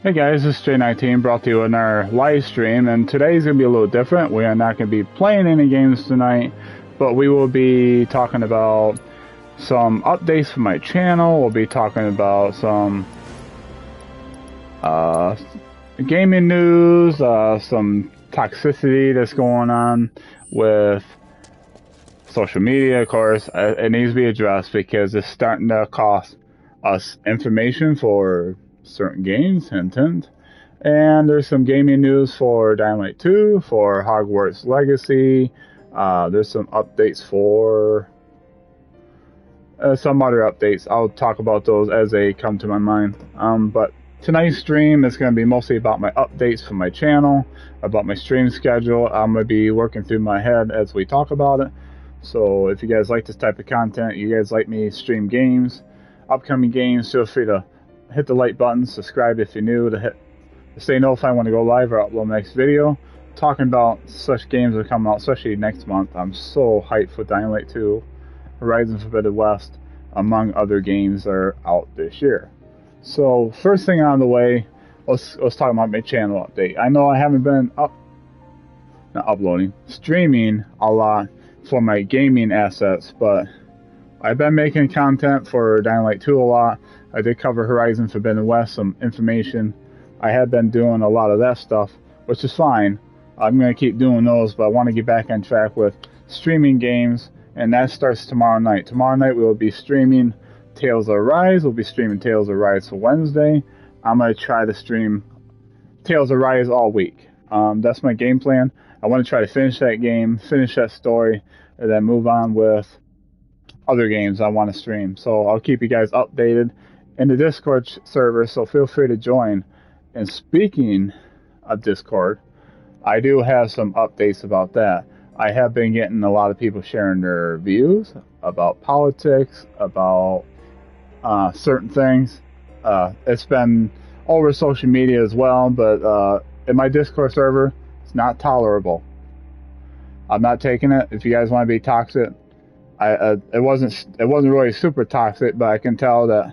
Hey guys, this is J19 brought to you in our live stream, and today's going to be a little different. We are not going to be playing any games tonight, but we will be talking about some updates for my channel. We'll be talking about some gaming news, some toxicity that's going on with social media, of course. It needs to be addressed because it's starting to cost us information for certain games, hint. And there's some gaming news for Dying Light 2, for Hogwarts Legacy. There's some updates for some other updates. I'll talk about those as they come to my mind. But tonight's stream is going to be mostly about my updates for my channel, about my stream schedule. I'm going to be working through my head as we talk about it. So if you guys like this type of content, you guys like me stream games, upcoming games, feel free to hit the like button, subscribe if you're new, to stay notified when I go live or upload my next video. Talking about such games that are coming out, especially next month. I'm so hyped for Dying Light 2, Horizon Forbidden West, among other games that are out this year. So first thing on the way, let's talk about my channel update. I know I haven't been streaming a lot for my gaming assets, but I've been making content for Dying Light 2 a lot. I did cover Horizon Forbidden West, some information. I have been doing a lot of that stuff, which is fine. I'm going to keep doing those, but I want to get back on track with streaming games, and that starts tomorrow night. Tomorrow night we will be streaming Tales of Arise. We'll be streaming Tales of Arise for Wednesday. I'm going to try to stream Tales of Arise all week. That's my game plan. I want to try to finish that game, finish that story, and then move on with other games I want to stream. So I'll keep you guys updated in the Discord server, so feel free to join. And speaking of Discord, I do have some updates about that. I have been getting a lot of people sharing their views about politics, about certain things. It's been over social media as well, but in my Discord server, it's not tolerable. I'm not taking it. If you guys want to be toxic, it wasn't really super toxic, but I can tell that,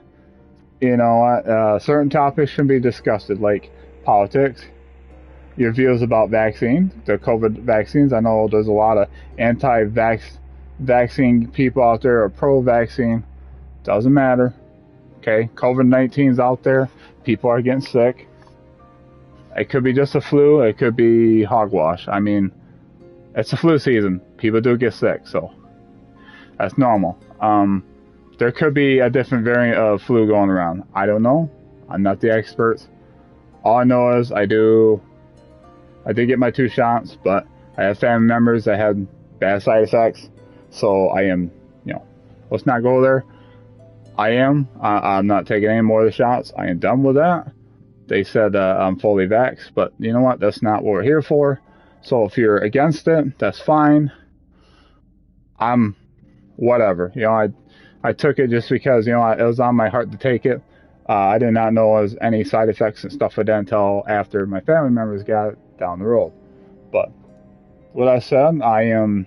you know, certain topics shouldn't be discussed, like politics, your views about vaccines, the COVID vaccines. I know there's a lot of anti-vaccine people out there, or pro-vaccine. Doesn't matter. Okay, COVID-19's out there. People are getting sick. It could be just a flu. It could be hogwash. I mean, it's a flu season. People do get sick, so that's normal. There could be a different variant of flu going around. I don't know. I'm not the expert. All I know is I did get my 2 shots, but I have family members that had bad side effects. So I am, let's not go there. I'm not taking any more of the shots. I am done with that. They said I'm fully vaxxed, but you know what? That's not what we're here for. So if you're against it, that's fine. I'm whatever. I took it just because, it was on my heart to take it. I did not know there was any side effects and stuff like that until after my family members got it down the road. But with that said, I'm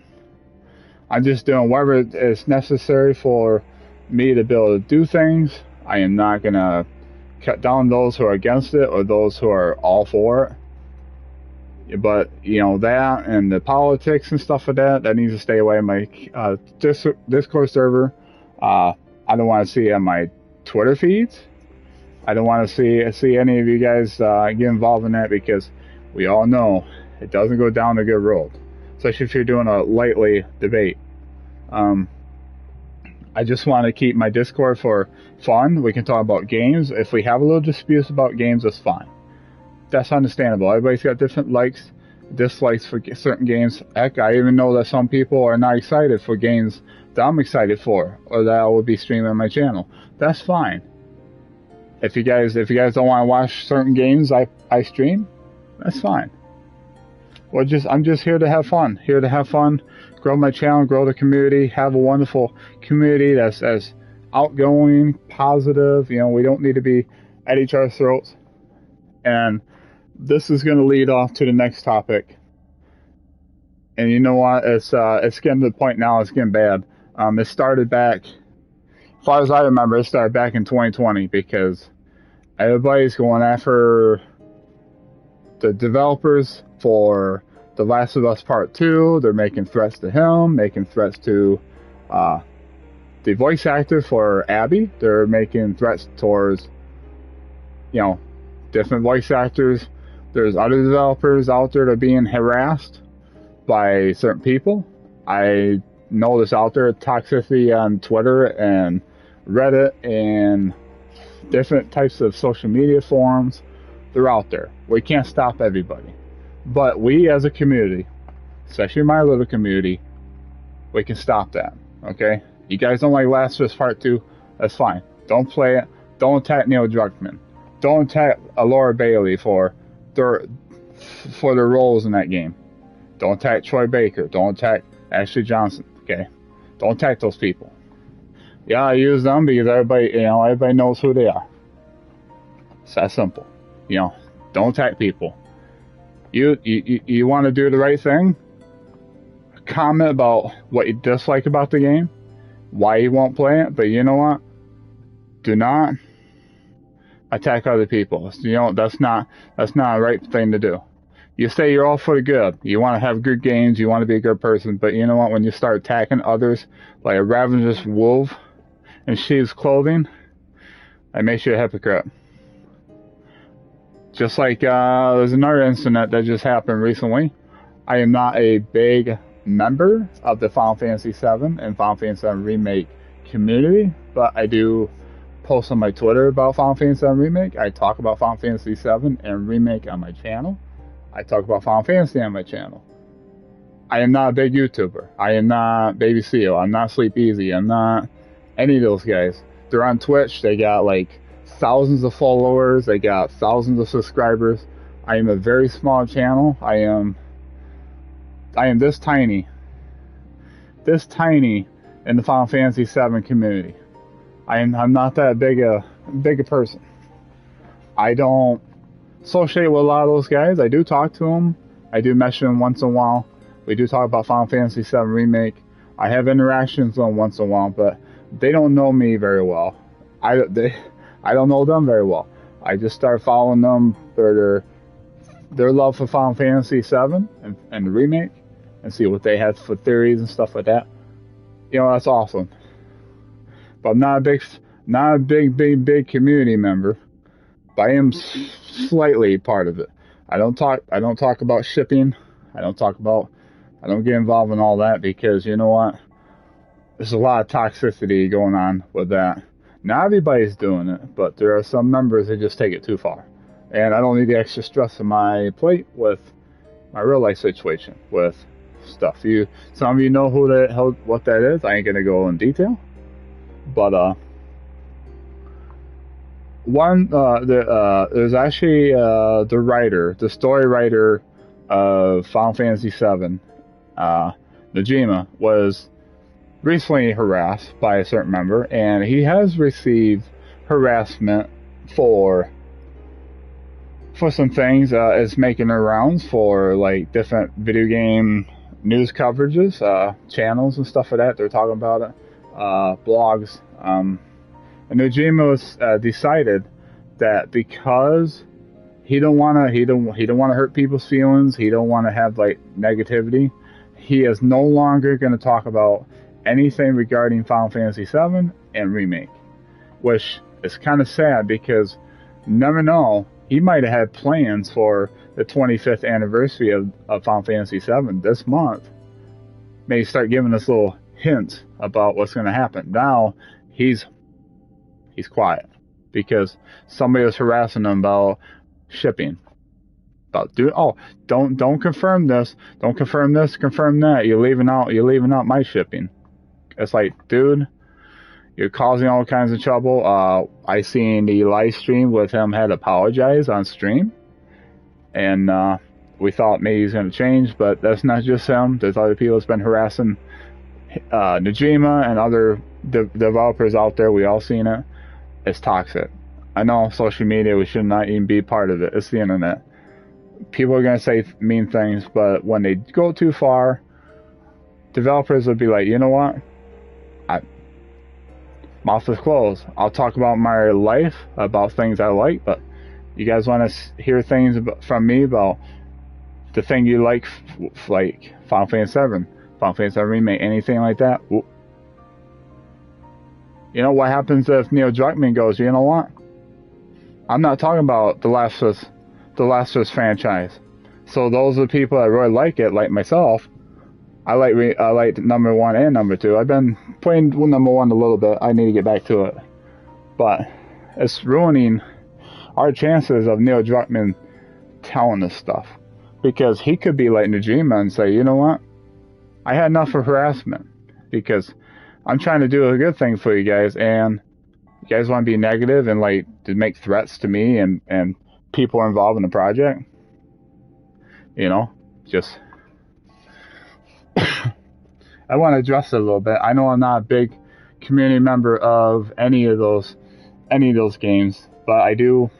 just doing whatever is necessary for me to be able to do things. I am not going to cut down those who are against it or those who are all for it. But, that and the politics and stuff like that needs to stay away. My Discord server, I don't want to see it on my Twitter feeds. I don't want to see any of you guys get involved in that, because we all know it doesn't go down a good road, especially if you're doing a lightly debate. I just want to keep my Discord for fun. We can talk about games. If we have a little disputes about games, that's fine. That's understandable. Everybody's got different likes, dislikes for certain games. Heck, I even know that some people are not excited for games that I'm excited for, or that I will be streaming on my channel. That's fine. If you guys don't want to watch certain games I stream, that's fine. I'm just here to have fun. Here to have fun, grow my channel, grow the community, have a wonderful community that's as outgoing, positive. We don't need to be at each other's throats. And this is going to lead off to the next topic. And you know what? It's getting to the point now. It's getting bad. It started back, as far as I remember, it started back in 2020, because Everybody's going after the developers for The Last of Us Part 2. They're making threats to him, making threats to the voice actor for Abby. They're making threats towards, different voice actors. There's other developers out there that are being harassed by certain people. I know this out there, Toxicity on Twitter and Reddit and different types of social media forums. They're out there. We can't stop everybody. But we as a community, especially my little community, we can stop that. Okay? You guys don't like Last of Us Part 2? That's fine. Don't play it. Don't attack Neil Druckmann. Don't attack Laura Bailey for their roles in that game. Don't attack Troy Baker. Don't attack Ashley Johnson. Okay? Don't attack those people. Yeah, I use them because everybody knows who they are. It's that simple. Don't attack people. You want to do the right thing? Comment about what you dislike about the game, why you won't play it, but you know what? Do not attack other people. That's not a right thing to do. You say you're all for the good. You want to have good games. You want to be a good person. But you know what? When you start attacking others like a ravenous wolf in sheep's clothing, that makes you a hypocrite. Just like there's another incident that just happened recently. I am not a big member of the Final Fantasy VII and Final Fantasy VII Remake community, but I do post on my Twitter about Final Fantasy VII Remake. I talk about Final Fantasy VII and Remake on my channel. I talk about Final Fantasy on my channel. I am not a big YouTuber. I am not Baby Seal. I'm not Sleep Easy. I'm not any of those guys. They're on Twitch. They got like thousands of followers. They got thousands of subscribers. I am a very small channel. I am this tiny in the Final Fantasy VII community. I'm not that big a person. I don't associate with a lot of those guys. I do talk to them. I do message them once in a while. We do talk about Final Fantasy VII Remake. I have interactions with them once in a while, but they don't know me very well. I don't know them very well. I just start following them for their love for Final Fantasy VII and the remake, and see what they have for theories and stuff like that. That's awesome. But I'm not a big community member, but I am slightly part of it. I don't talk about shipping. I don't get involved in all that because you know what? There's a lot of toxicity going on with that. Not everybody's doing it, but there are some members that just take it too far. And I don't need the extra stress on my plate with my real life situation with stuff. Some of you know what that is. I ain't gonna go in detail, but there's actually the story writer of Final Fantasy VII, Najima, was recently harassed by a certain member, and he has received harassment for some things. Is making their rounds for like different video game news coverages, channels and stuff like that. They're talking about it, blogs. And Najima was decided that because he don't want to hurt people's feelings, he don't want to have like negativity, he is no longer going to talk about anything regarding Final Fantasy VII and Remake, which is kind of sad because you never know, he might have had plans for the 25th anniversary of Final Fantasy VII this month. Maybe start giving us little hints about what's going to happen. Now he's quiet because somebody was harassing him about shipping. Don't confirm this, confirm that. You're leaving out my shipping. It's like, dude, you're causing all kinds of trouble. I seen the live stream with him had apologized on stream, and we thought maybe he's going to change, but that's not just him. There's other people that's been harassing Najima and other developers out there. We all seen it. It's toxic. I know social media, we should not even be part of it. It's the internet. People are going to say mean things, but when they go too far, developers would be like, you know what? Mouth is closed. I'll talk about my life, about things I like, but you guys want to hear things from me about the thing you like Final Fantasy 7, Final Fantasy 7 Remake, anything like that. You know what happens if Neil Druckmann goes, you know what? I'm not talking about the Last of Us franchise. So those are the people that really like it, like myself. I like number 1 and number 2. I've been playing number 1 a little bit. I need to get back to it. But it's ruining our chances of Neil Druckmann telling us stuff. Because he could be like Najima and say, you know what? I had enough of harassment. Because I'm trying to do a good thing for you guys, and you guys want to be negative and like to make threats to me and people involved in the project. You know, just I want to address it a little bit. I know I'm not a big community member of any of those games, but I do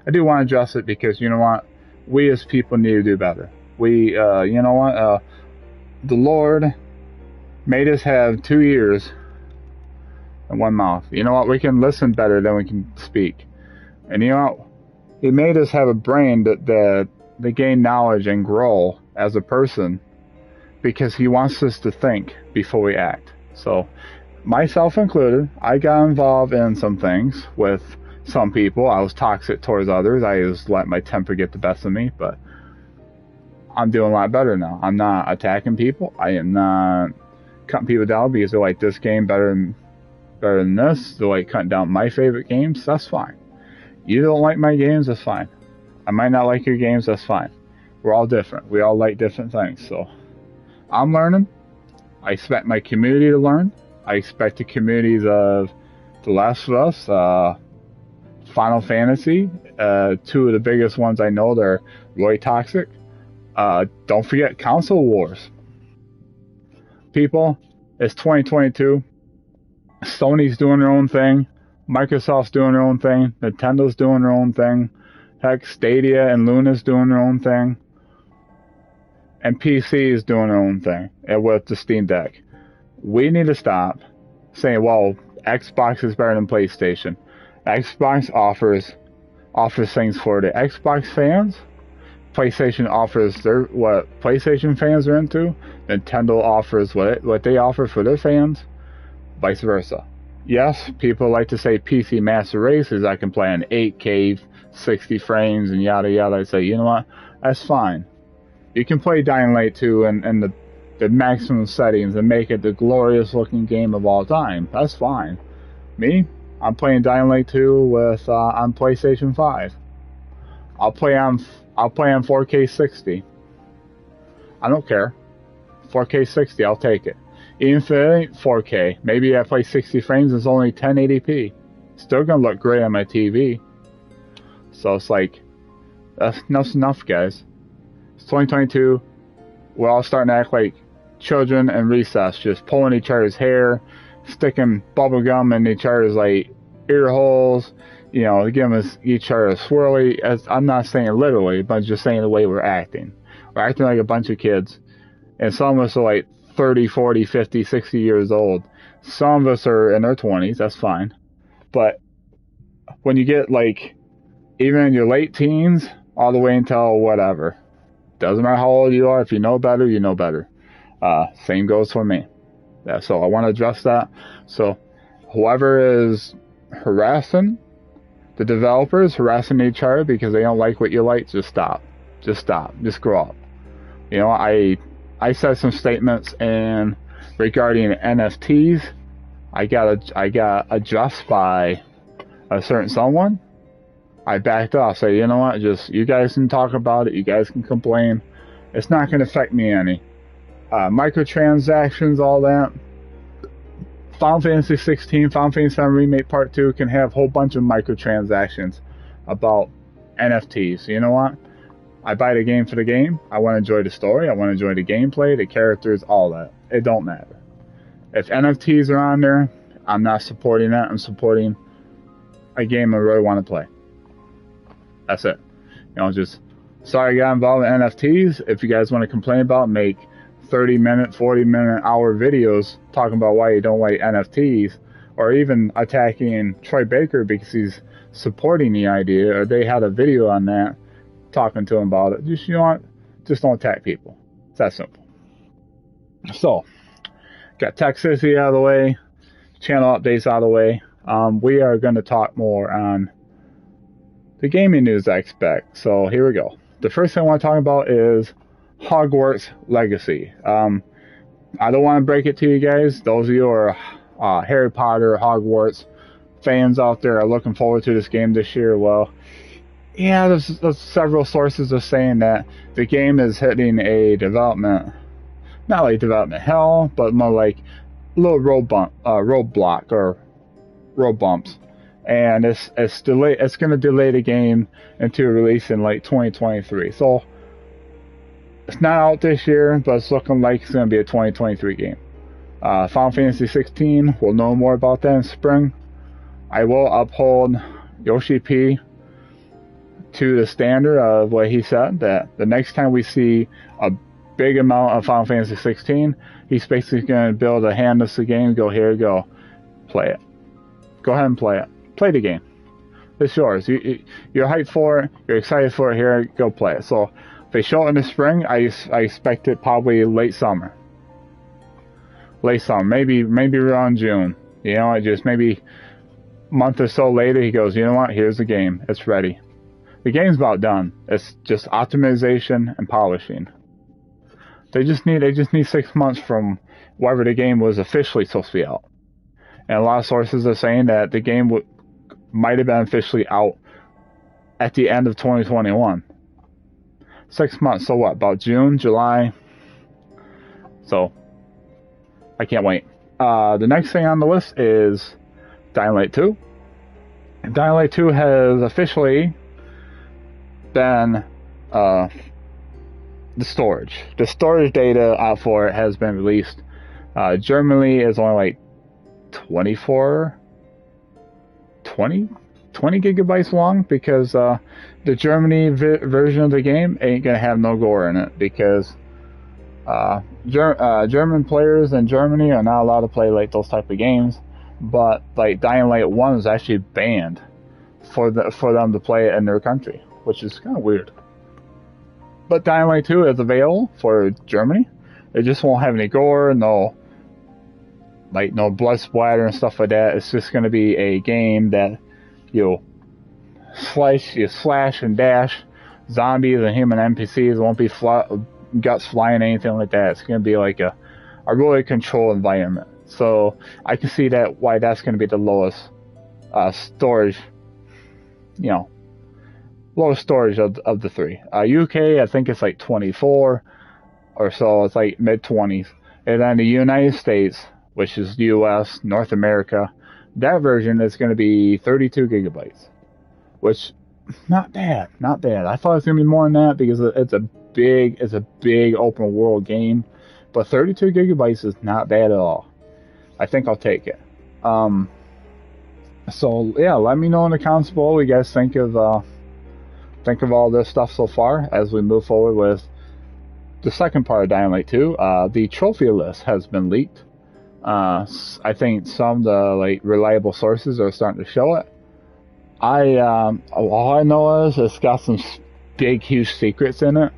want to address it because you know what, we as people need to do better. We you know what, the Lord made us have 2 ears and 1 mouth. You know what, we can listen better than we can speak. And you know what, He made us have a brain that gain knowledge and grow as a person, because He wants us to think before we act. So, myself included, I got involved in some things with some people. I was toxic towards others. I just let my temper get the best of me, but I'm doing a lot better now. I'm not attacking people. I am not cutting people down because they like this game better than this. They like cutting down my favorite games. That's fine. You don't like my games, that's fine. I might not like your games, that's fine. We're all different. We all like different things. So I'm learning. I expect my community to learn. I expect the communities of The Last of Us, Final Fantasy, 2 of the biggest ones I know that are really toxic. Don't forget console wars. People, it's 2022. Sony's doing their own thing. Microsoft's doing their own thing. Nintendo's doing their own thing. Heck, Stadia and Luna's doing their own thing. And PC is doing their own thing with the Steam Deck. We need to stop saying, well, Xbox is better than PlayStation. Xbox offers things for the Xbox fans. PlayStation offers what PlayStation fans are into. Nintendo offers what they offer for their fans. Vice versa. Yes, people like to say PC Master Race is I can play in 8K, 60 frames, and yada yada. I say, you know what? That's fine. You can play Dying Light 2 in the maximum settings and make it the glorious looking game of all time. That's fine. Me, I'm playing Dying Light 2 with on PlayStation 5. I'll play on 4K 60. I don't care. 4K 60, I'll take it. Even if it ain't 4K, maybe I play 60 frames, it's only 1080p. Still gonna look great on my TV. So it's like, that's enough, guys. It's 2022. We're all starting to act like children in recess, just pulling each other's hair, sticking bubble gum in each other's like ear holes, you know, giving each other a swirly. I'm not saying literally, but just saying the way we're acting. We're acting like a bunch of kids. And some of us are like 30, 40, 50, 60 years old. Some of us are in their 20s, that's fine. But when you get like, even in your late teens, all the way until whatever, doesn't matter how old you are, if you know better, you know better. Same goes for me. Yeah, so I want to address that. So whoever is harassing the developers, harassing each other because they don't like what you like, just stop. Just stop. Just grow up. You know, I said some statements regarding NFTs. I got addressed by a certain someone. I backed off. Say, you know what? Just you guys can talk about it. You guys can complain. It's not going to affect me any. Microtransactions, all that. Final Fantasy 16, Final Fantasy 7 Remake Part 2 can have a whole bunch of microtransactions about NFTs. You know what? I buy the game for the game. I want to enjoy the story. I want to enjoy the gameplay, the characters, all that. It don't matter. If NFTs are on there, I'm not supporting that. I'm supporting a game I really want to play. That's it. You know, just sorry I got involved in NFTs. If you guys want to complain about, make 30-minute, 40-minute, hour videos talking about why you don't like NFTs or even attacking Troy Baker because he's supporting the idea, or they had a video on that talking to him about it. Just, you know what? Just don't attack people. It's that simple. So, got Toxicity out of the way, channel updates out of the way. We are going to talk more on the gaming news I expect. So here we go. The first thing I want to talk about is Hogwarts Legacy. I don't want to break it to you guys. Those of you who are Harry Potter, Hogwarts fans out there are looking forward to this game this year. Well, yeah, there's several sources of saying that the game is hitting a development, not like development hell, but more like a little roadblock or road bumps, and it's delayed. It's going to delay the game into a release in like 2023. So it's not out this year, but it's looking like it's going to be a 2023 game. Final Fantasy 16, we'll know more about that in spring. I will uphold Yoshi P to the standard of what he said, that the next time we see a big amount of Final Fantasy 16, he's basically going to build a hand us the game, go, here you go, play it. Go ahead and play it. Play the game. It's yours. You're hyped for it. You're excited for it. Here, go play it. So if they show it in the spring, I expect it probably late summer. Late summer, maybe around June. You know, just maybe a month or so later, he goes, you know what? Here's the game. It's ready. The game's about done. It's just optimization and polishing. They just need 6 months from wherever the game was officially supposed to be out. And a lot of sources are saying that the game might have been officially out at the end of 2021. 6 months, so what? About June, July? So, I can't wait. The next thing on the list is Dying Light 2. Dying Light 2 has officially been the storage. The storage data out for it has been released. Germany is only like 20 gigabytes long, because the Germany version of the game ain't gonna have no gore in it, because German players in Germany are not allowed to play like those type of games. But like Dying Light 1 is actually banned for them to play it in their country, which is kind of weird. But Dying Light 2 is available for Germany. It just won't have any gore, no blood splatter and stuff like that. It's just going to be a game that you slash and dash zombies and human NPCs. It won't be guts flying, anything like that. It's going to be like a really controlled environment. So I can see why that's going to be the lowest storage, lowest storage of the three. UK, I think it's like 24 or so. It's like mid-20s. And then the United States, which is US, North America, that version is going to be 32 gigabytes, which not bad. I thought it was going to be more than that, because it's a big open world game, but 32 gigabytes is not bad at all. I think I'll take it. So yeah, let me know in the comments below what you guys think of all this stuff so far as we move forward with the second part of Dying Light 2. The trophy list has been leaked. I think some of the reliable sources are starting to show it. All I know is it's got some big, huge secrets in it,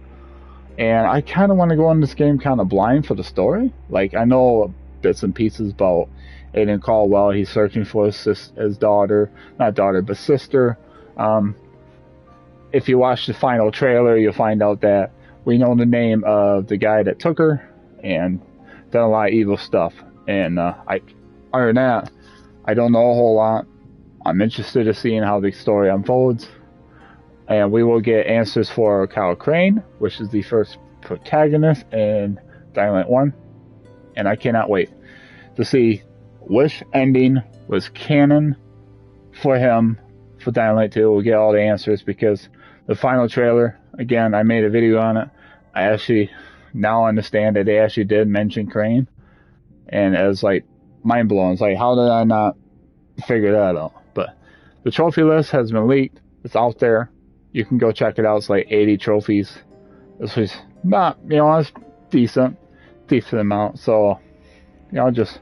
and I kind of want to go in this game kind of blind for the story. Like, I know bits and pieces about Aiden Caldwell. He's searching for his sister. If you watch the final trailer, you'll find out that we know the name of the guy that took her and done a lot of evil stuff. And other than that, I don't know a whole lot. I'm interested in seeing how the story unfolds. And we will get answers for Kyle Crane, which is the first protagonist in Dying Light 1. And I cannot wait to see which ending was canon for him for Dying Light 2. We'll get all the answers, because the final trailer, again, I made a video on it. I actually now understand that they actually did mention Crane. And it was mind blowing. It's how did I not figure that out? But the trophy list has been leaked. It's out there. You can go check it out. It's 80 trophies. This was not, it's decent amount. So, just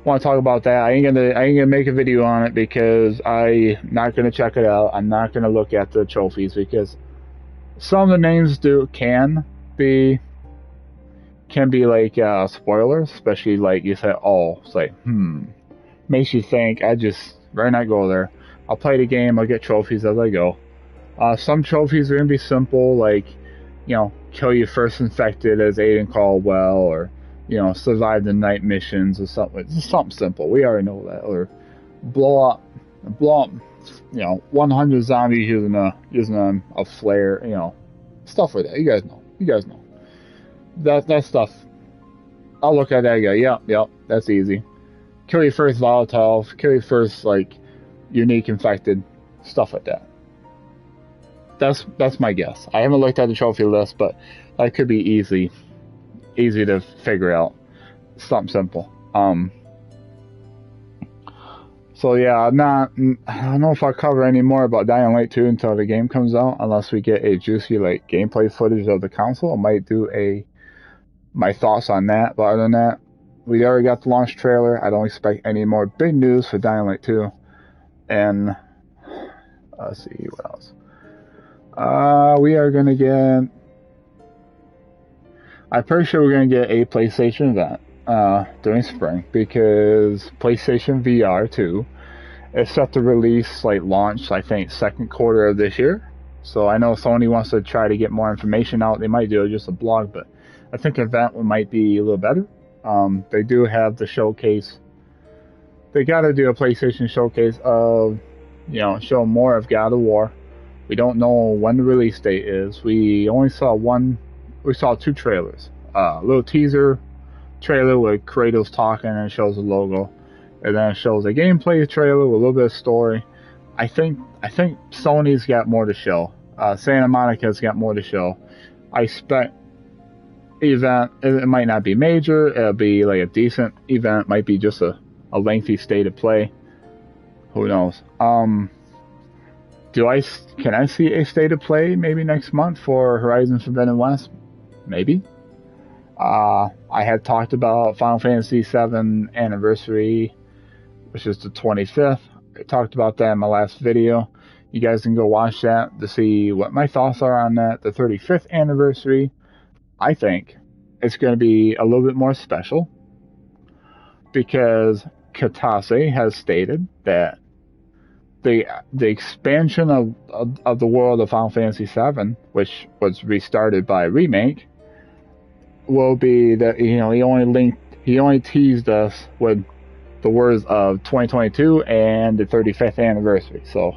want to talk about that. I ain't gonna make a video on it because I'm not gonna check it out. I'm not gonna look at the trophies because some of the names be like spoilers, especially like you said, oh, it's like makes you think. I just rather not go there. I'll play the game. I'll get trophies as I go. Some trophies are gonna be simple, like kill your first infected as Aiden Caldwell, or survive the night missions or something. Just something simple. We already know that. Or blow up 100 zombies using a flare. Stuff like that. You guys know. That stuff. I'll look at that and go, yep, that's easy. Kill your first volatile. Kill your first unique infected. Stuff like that. That's my guess. I haven't looked at the trophy list, but that could be easy to figure out. Something simple. So yeah, I don't know if I'll cover any more about Dying Light 2 until the game comes out, unless we get a juicy gameplay footage of the console. I might do my thoughts on that. But other than that, we already got the launch trailer. I don't expect any more big news for Dying Light 2. And let's see what else. We are gonna get. I'm pretty sure we're gonna get a PlayStation event during spring, because PlayStation VR 2 is set to release launch, I think, second quarter of this year. So I know Sony wants to try to get more information out. They might do just a blog, but I think an event might be a little better. They do have the showcase. They got to do a PlayStation showcase of show more of God of War. We don't know when the release date is. We only saw two trailers. A little teaser trailer with Kratos talking, and it shows the logo. And then it shows a gameplay trailer with a little bit of story. I think Sony's got more to show. Santa Monica's got more to show. I expect event, it might not be major. It'll be a decent event. Might be just a lengthy state of play. Who knows? Can I see a state of play maybe next month for Horizon Forbidden West? Maybe. I had talked about Final Fantasy VII Anniversary, which is the 25th. I talked about that in my last video. You guys can go watch that to see what my thoughts are on that. The 35th Anniversary, I think it's going to be a little bit more special, because Katase has stated that the expansion of the world of Final Fantasy VII, which was restarted by a remake, will be that he only teased us with the words of 2022 and the 35th anniversary. So,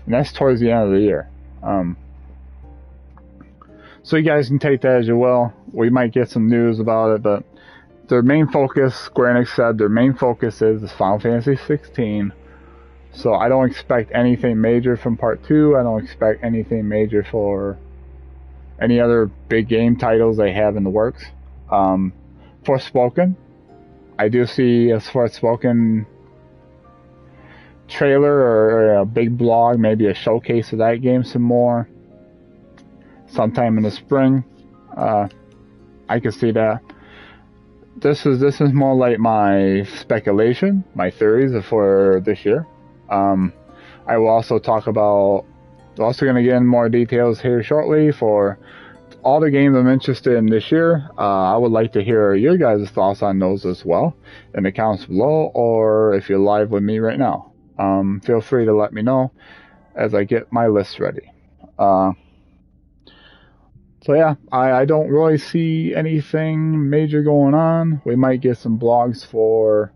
and that's towards the end of the year. So you guys can take that as you will. We might get some news about it, but their main focus, Square Enix said, their main focus is Final Fantasy 16. So I don't expect anything major from Part 2. I don't expect anything major for any other big game titles they have in the works. Forspoken, I do see a Forspoken trailer or a big blog, maybe a showcase of that game some more, sometime in the spring. I can see that. This is more like my speculation, my theories for this year. I will also talk about, also going to get in more details here shortly for all the games I'm interested in this year. I would like to hear your guys' thoughts on those as well in the comments below, or if you're live with me right now. Feel free to let me know as I get my list ready. So yeah, I don't really see anything major going on. We might get some blogs for,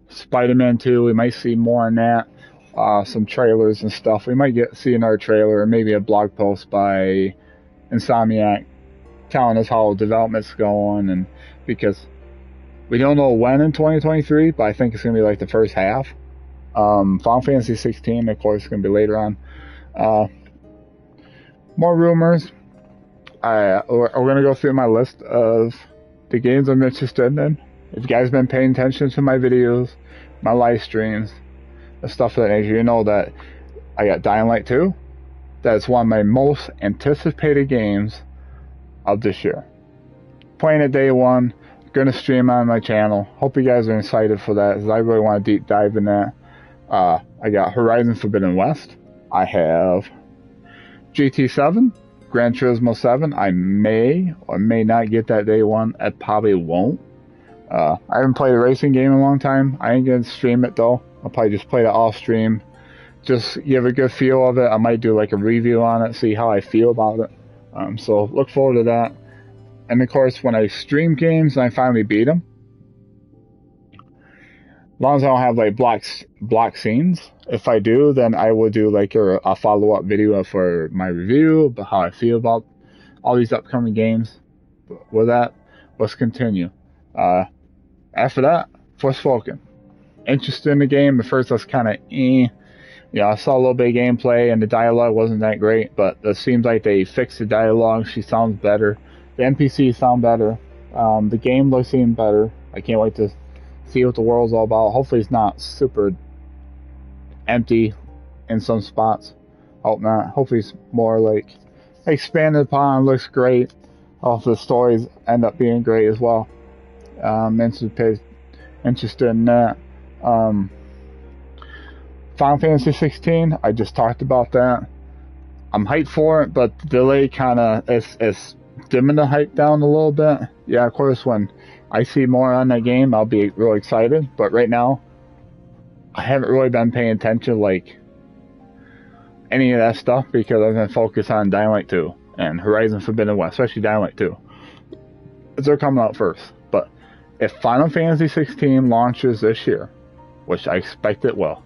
Spider-Man 2. We might see more on that. Some trailers and stuff. We might see another trailer, or maybe a blog post by Insomniac telling us how development's going, and because we don't know when in 2023, but I think it's going to be the first half. Final Fantasy 16, of course, is going to be later on. More rumors. We're going to go through my list of the games I'm interested in. If you guys have been paying attention to my videos, my live streams, and stuff of that nature, you know that I got Dying Light 2. That's one of my most anticipated games of this year. Playing it day one, Gonna stream on my channel. Hope you guys are excited for that, because I really want to deep dive in that. I got Horizon Forbidden West. I have GT7, Gran Turismo 7. I may or may not get that day one. I probably won't. I haven't played a racing game in a long time. I ain't gonna stream it though. I'll probably just play it off stream. Just give a good feel of it. I might do like a review on it, see how I feel about it. So look forward to that. And of course, when I stream games and I finally beat them, as long as I don't have like block scenes, if I do, then I will do like a follow-up video for my review about how I feel about all these upcoming games. With that, let's continue. After that, Forspoken. Interested in the game. At first I was kind of I saw a little bit of gameplay and the dialogue wasn't that great, but it seems like they fixed the dialogue. She sounds better. The NPCs sound better. The game looks even better. I can't wait to see what the world's all about. Hopefully it's not super empty in some spots. Hope not. Hopefully it's more like expanded upon. Looks great. Hopefully the stories end up being great as well. Interested in that. Final Fantasy 16, I just talked about that. I'm hyped for it, but the delay kind of is dimming the hype down a little bit. Yeah, of course, when I see more on that game, I'll be really excited. But right now, I haven't really been paying attention like any of that stuff, because I've been focused on Dying Light 2 and Horizon Forbidden West, especially Dying Light 2. They're coming out first. But if Final Fantasy 16 launches this year, which I expect it will,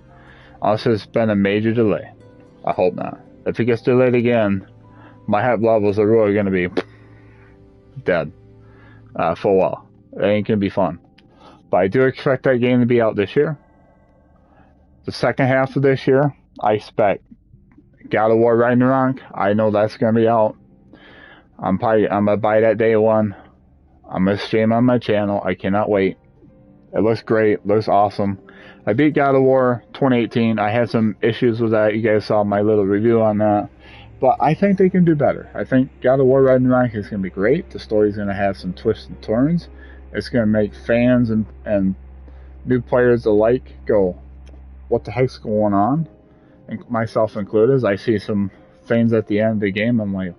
unless there's been a major delay, I hope not. If it gets delayed again, my hype levels are really going to be dead for a while. It ain't going to be fun. But I do expect that game to be out this year. The second half of this year, I expect God of War Ragnarok. I know that's going to be out. I'm going to buy that day one. I'm going to stream on my channel. I cannot wait. It looks great. Looks awesome. I beat God of War 2018. I had some issues with that. You guys saw my little review on that. But I think they can do better. I think God of War Ragnarok is going to be great. The story's going to have some twists and turns. It's going to make fans and new players alike go, what the heck's going on? And myself included, as I see some things at the end of the game, I'm like,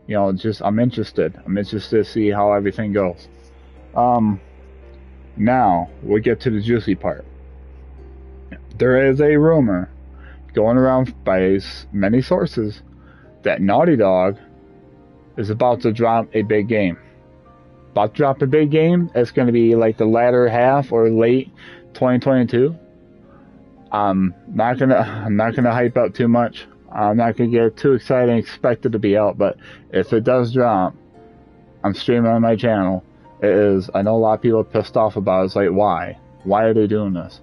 I'm interested. I'm interested to see how everything goes. Now, we'll get to the juicy part. There is a rumor going around by many sources that Naughty Dog is about to drop a big game. About to drop a big game. It's going to be like the latter half or late 2022. I'm not gonna hype up too much. I'm not gonna get too excited and expect it to be out. But if it does drop, I'm streaming on my channel. I know a lot of people are pissed off about it. It's like, why? Why are they doing this?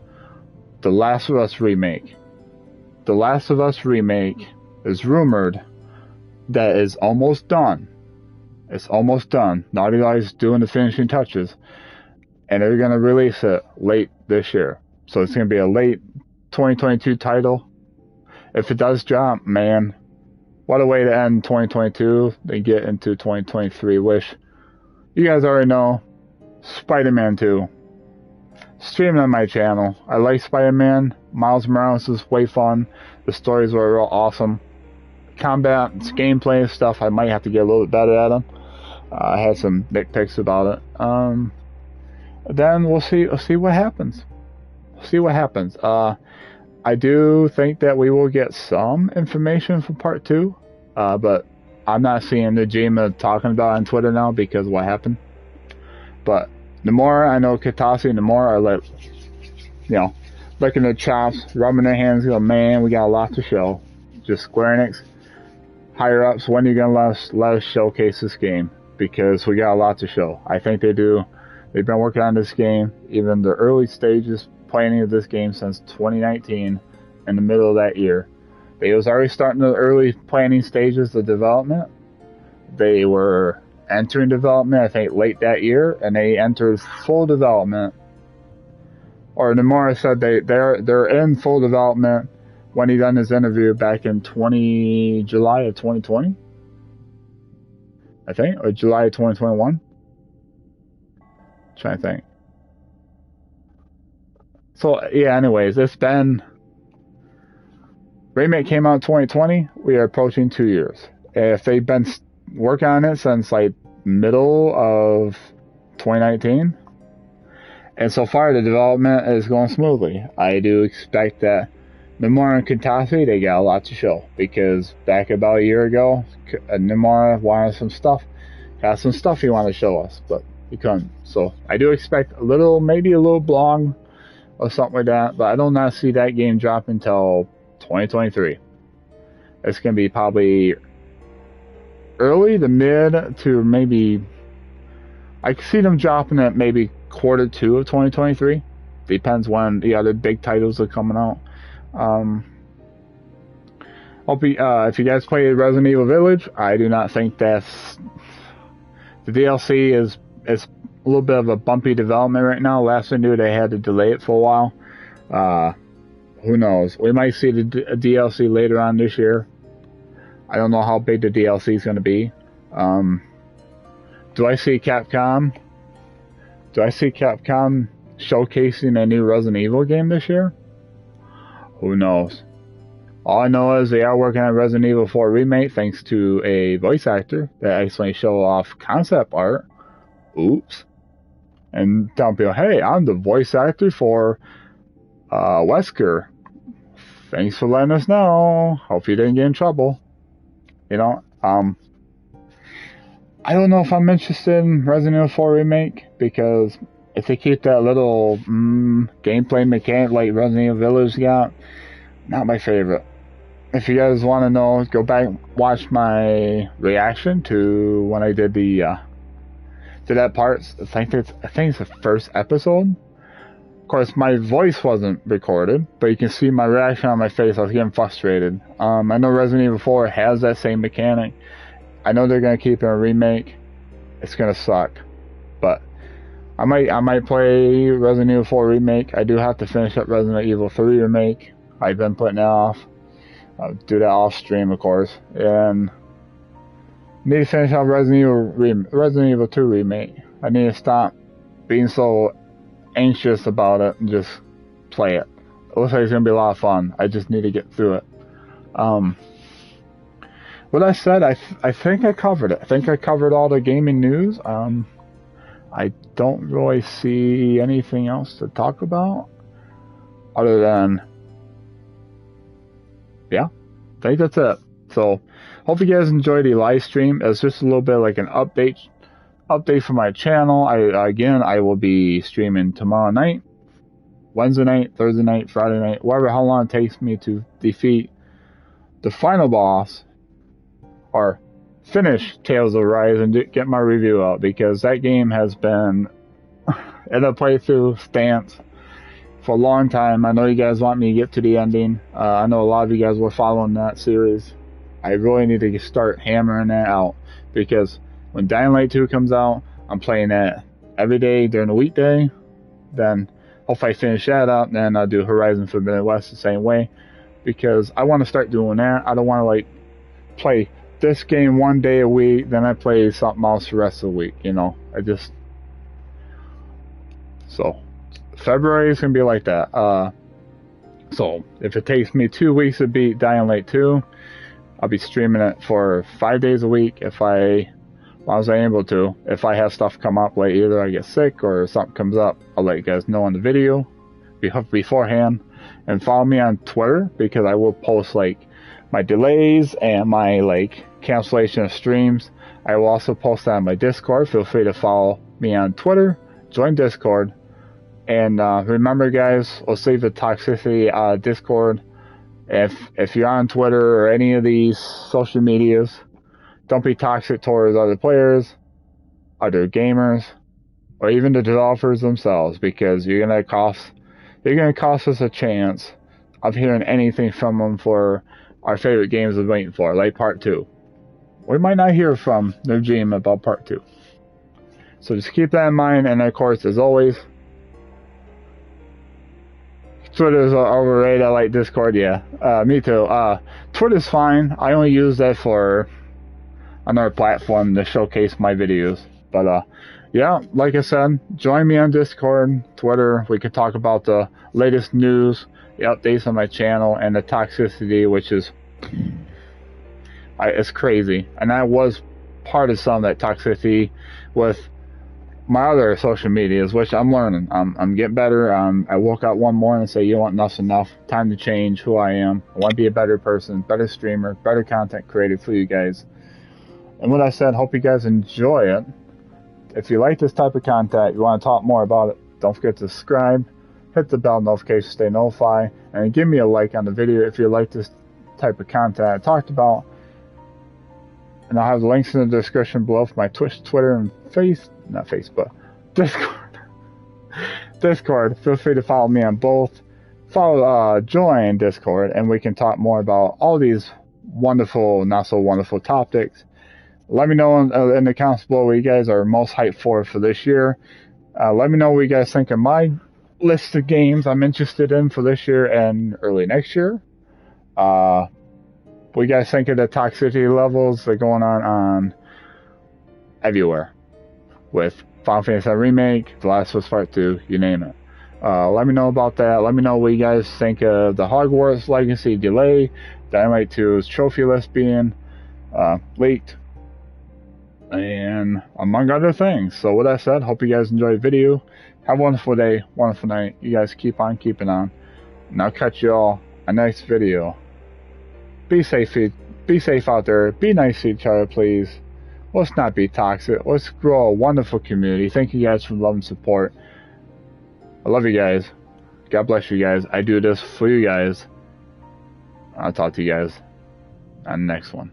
The Last of Us remake. The Last of Us remake is rumored that is almost done. It's almost done. Naughty Dog is doing the finishing touches. And they're going to release it late this year. So it's going to be a late 2022 title. If it does drop, man, what a way to end 2022 and get into 2023. Wish you guys already know, Spider-Man 2. Streaming on my channel. I like Spider-Man. Miles Morales is way fun. The stories were real awesome. Combat, gameplay stuff, I might have to get a little bit better at them. I had some nitpicks about it. Then we'll see what happens. See what happens. I do think that we will get some information for part 2. But I'm not seeing Najima talking about it on Twitter now because of what happened. But the more I know Katase, the more I licking their chops, rubbing their hands, go, man, we got a lot to show. Just Square Enix, higher ups, when are you going to let us showcase this game? Because we got a lot to show. I think they do. They've been working on this game, even the early stages planning of this game since 2019, in the middle of that year. They was already starting the early planning stages of development. They were entering development, I think, late that year, and they entered full development. Or Nomura said they're in full development when he done his interview back in July of 2020, I think, or July of 2021. trying to think. So yeah, anyways, it's been, remake came out in 2020. We are approaching 2 years. If they've been working on it since like middle of 2019, and so far the development is going smoothly. I do expect that Nomura and Toxicity, they got a lot to show, because back about a year ago, Nomura wanted some stuff, got some stuff he wanted to show us, but he couldn't. So I do expect a little, maybe a little blog or something like that, but I do not see that game drop until 2023. It's going to be probably early to mid to maybe, I can see them dropping at maybe Q2 of 2023. Depends when the other big titles are coming out. If you guys play Resident Evil Village, I do not think that's, the DLC is a little bit of a bumpy development right now. Last I knew, they had to delay it for a while. Who knows? We might see the DLC later on this year. I don't know how big the DLC is going to be. Do I see Capcom showcasing a new Resident Evil game this year? Who knows? All I know is they are working on Resident Evil 4 Remake thanks to a voice actor that actually show off concept art. Oops. And tell people, hey, I'm the voice actor for Wesker. Thanks for letting us know. Hope you didn't get in trouble. You know, I don't know if I'm interested in Resident Evil 4 Remake, because if they keep that little gameplay mechanic like Resident Evil Village got, not my favorite. If you guys want to know, go back and watch my reaction to when I did to that part. I think it's the first episode. Of course, my voice wasn't recorded, but you can see my reaction on my face. I was getting frustrated. I know Resident Evil 4 has that same mechanic. I know they're gonna keep it a remake. It's gonna suck, but I might play Resident Evil 4 Remake. I do have to finish up Resident Evil 3 Remake. I've been putting it off. I'll do that off stream, of course. And need to finish up Resident Evil 2 Remake. I need to stop being so anxious about it and just play it. It looks like it's going to be a lot of fun. I just need to get through it. What I said, I think I covered it. I think I covered all the gaming news. I don't really see anything else to talk about other than, yeah, I think that's it. So, hope you guys enjoyed the live stream. It's just a little bit like an update for my channel. I will be streaming tomorrow night, Wednesday night, Thursday night, Friday night, how long it takes me to defeat the final boss or finish Tales of Rise and get my review out, because that game has been in a playthrough stance for a long time. I know you guys want me to get to the ending. I know a lot of you guys were following that series. I really need to start hammering that out, because when Dying Light 2 comes out, I'm playing that every day during the weekday. Then hopefully I finish that up, then I'll do Horizon Forbidden West the same way, because I want to start doing that. I don't want to like play this game one day a week, then I play something else the rest of the week, you know. So February is gonna be like that. So if it takes me 2 weeks to beat Dying Light 2, I'll be streaming it for 5 days a week as long as I'm able to. If I have stuff come up, like either I get sick or something comes up, I'll let you guys know on the video beforehand. And follow me on Twitter, because I will post like my delays and my like cancellation of streams. I will also post that on my Discord. Feel free to follow me on Twitter, join Discord, and remember, guys, we'll save the Toxicity Discord. If you're on Twitter or any of these social medias, don't be toxic towards other players, other gamers, or even the developers themselves, because you're gonna cost us a chance of hearing anything from them for our favorite games we're waiting for, like Part 2. We might not hear from their GM about Part 2. So just keep that in mind, and of course, as always, Twitter's overrated. I like Discord, yeah. Me too. Twitter's fine. I only use that for another platform to showcase my videos. But yeah, like I said, join me on Discord, Twitter. We could talk about the latest news, the updates on my channel, and the toxicity, which is it's crazy. And I was part of some of that toxicity with my other social medias, which I'm learning. I'm getting better. I woke up one morning and say, you know what, enough's enough. Time to change who I am. I want to be a better person, better streamer, better content creator for you guys. And what I said, hope you guys enjoy it. If you like this type of content, you want to talk more about it, don't forget to subscribe, hit the bell notification, stay notified, and give me a like on the video if you like this type of content I talked about. And I'll have the links in the description below for my Twitch, Twitter, and Discord. Feel free to follow me on both. Join Discord, and we can talk more about all these wonderful, not so wonderful topics. Let me know in the comments below what you guys are most hyped for this year. Let me know what you guys think of my list of games I'm interested in for this year and early next year. What you guys think of the toxicity levels that are going on everywhere with Final Fantasy VII Remake, The Last of Us Part 2, you name it. Let me know about that. Let me know what you guys think of the Hogwarts Legacy delay, Dynamite 2's trophy list being leaked, and among other things. So with that said, hope you guys enjoyed the video. Have a wonderful day, wonderful night. You guys keep on keeping on. And I'll catch you all in the next video. Be safe out there. Be nice to each other, please. Let's not be toxic. Let's grow a wonderful community. Thank you guys for love and support. I love you guys. God bless you guys. I do this for you guys. I'll talk to you guys on the next one.